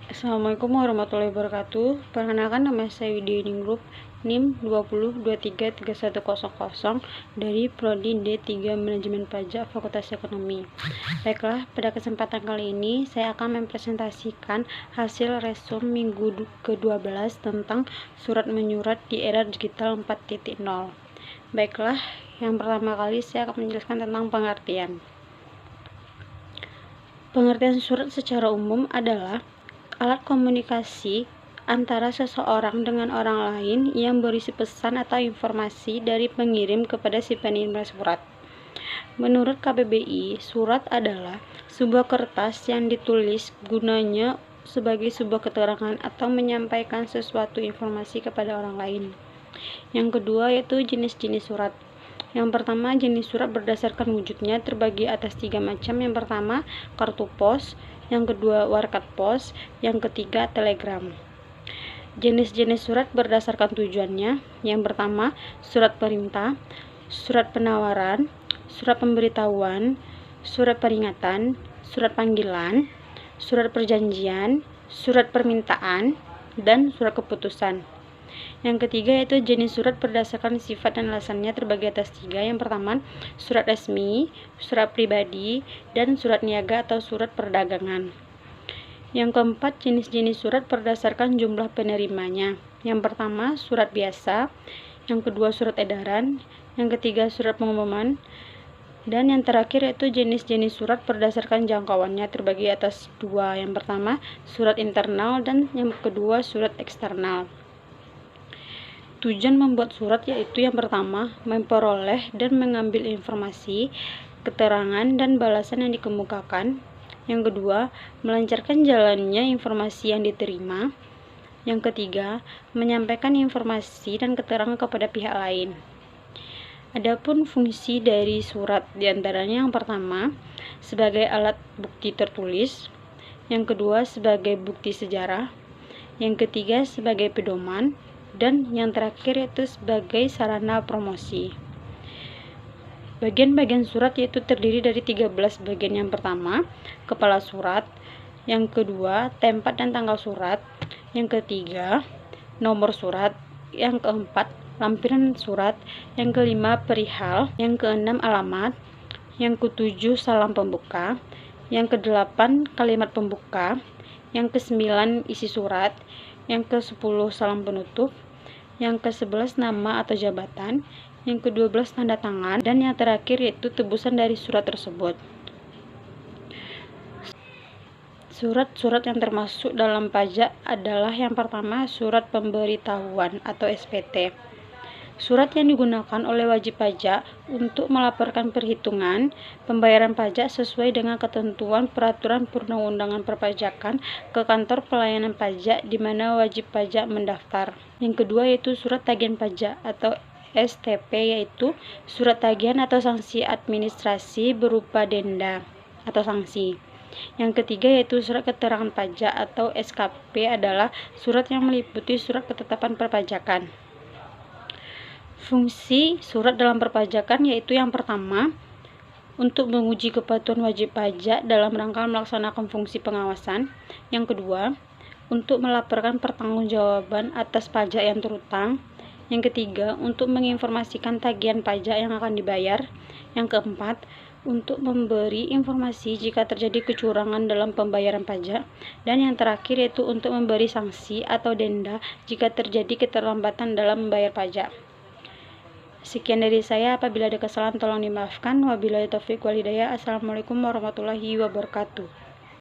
Assalamualaikum warahmatullahi wabarakatuh. Perkenalkan, nama saya Widya Ningrum, NIM 20233100 dari Prodi D3 Manajemen Pajak Fakultas Ekonomi. Baiklah, pada kesempatan kali ini saya akan mempresentasikan hasil resume minggu ke-12 tentang surat menyurat di era digital 4.0. Baiklah, yang pertama kali saya akan menjelaskan tentang pengertian. Pengertian surat secara umum adalah alat komunikasi antara seseorang dengan orang lain yang berisi pesan atau informasi dari pengirim kepada si penerima surat. Menurut KBBI, surat adalah sebuah kertas yang ditulis gunanya sebagai sebuah keterangan atau menyampaikan sesuatu informasi kepada orang lain. Yang kedua yaitu jenis-jenis surat. Yang pertama, jenis surat berdasarkan wujudnya terbagi atas 3 macam. Yang pertama, kartu pos. Yang kedua, warkat pos. Yang ketiga, telegram. Jenis-jenis surat berdasarkan tujuannya. Yang pertama, surat perintah, surat penawaran, surat pemberitahuan, surat peringatan, surat panggilan, surat perjanjian, surat permintaan, dan surat keputusan. Yang ketiga yaitu jenis surat berdasarkan sifat dan alasannya terbagi atas 3. Yang pertama, surat resmi, surat pribadi, dan surat niaga atau surat perdagangan. Yang keempat, jenis-jenis surat berdasarkan jumlah penerimanya. Yang pertama, surat biasa. Yang kedua, surat edaran. Yang ketiga, surat pengumuman. Dan yang terakhir yaitu jenis-jenis surat berdasarkan jangkauannya terbagi atas 2. Yang pertama, surat internal, dan yang kedua, surat eksternal. Tujuan membuat surat yaitu yang pertama, memperoleh dan mengambil informasi, keterangan, dan balasan yang dikemukakan. Yang kedua, melancarkan jalannya informasi yang diterima. Yang ketiga, menyampaikan informasi dan keterangan kepada pihak lain. Adapun fungsi dari surat diantaranya yang pertama, sebagai alat bukti tertulis. Yang kedua, sebagai bukti sejarah. Yang ketiga, sebagai pedoman. Dan yang terakhir yaitu sebagai sarana promosi. Bagian-bagian surat yaitu terdiri dari 13 bagian. Yang pertama, kepala surat. Yang kedua, tempat dan tanggal surat. Yang ketiga, nomor surat. Yang keempat, lampiran surat. Yang kelima, perihal. Yang keenam, alamat. Yang ketujuh, salam pembuka. Yang kedelapan, kalimat pembuka. Yang kesembilan, isi surat. Yang ke-10, salam penutup. Yang ke-11, nama atau jabatan. Yang ke-12, tanda tangan. Dan yang terakhir yaitu tebusan dari surat tersebut. Surat-surat yang termasuk dalam pajak adalah yang pertama, surat pemberitahuan atau SPT. Surat yang digunakan oleh wajib pajak untuk melaporkan perhitungan pembayaran pajak sesuai dengan ketentuan peraturan perundang-undangan perpajakan ke kantor pelayanan pajak di mana wajib pajak mendaftar. Yang kedua yaitu surat tagihan pajak atau STP, yaitu surat tagihan atau sanksi administrasi berupa denda atau sanksi. Yang ketiga yaitu surat keterangan pajak atau SKP, adalah surat yang meliputi surat ketetapan perpajakan. Fungsi surat dalam perpajakan yaitu yang pertama, untuk menguji kepatuhan wajib pajak dalam rangka melaksanakan fungsi pengawasan. Yang kedua, untuk melaporkan pertanggungjawaban atas pajak yang terutang. Yang ketiga, untuk menginformasikan tagihan pajak yang akan dibayar. Yang keempat, untuk memberi informasi jika terjadi kecurangan dalam pembayaran pajak. Dan yang terakhir yaitu untuk memberi sanksi atau denda jika terjadi keterlambatan dalam membayar pajak. Sekian dari saya, apabila ada kesalahan tolong dimaafkan. Wabillahi taufiq wal hidayah. Assalamualaikum warahmatullahi wabarakatuh.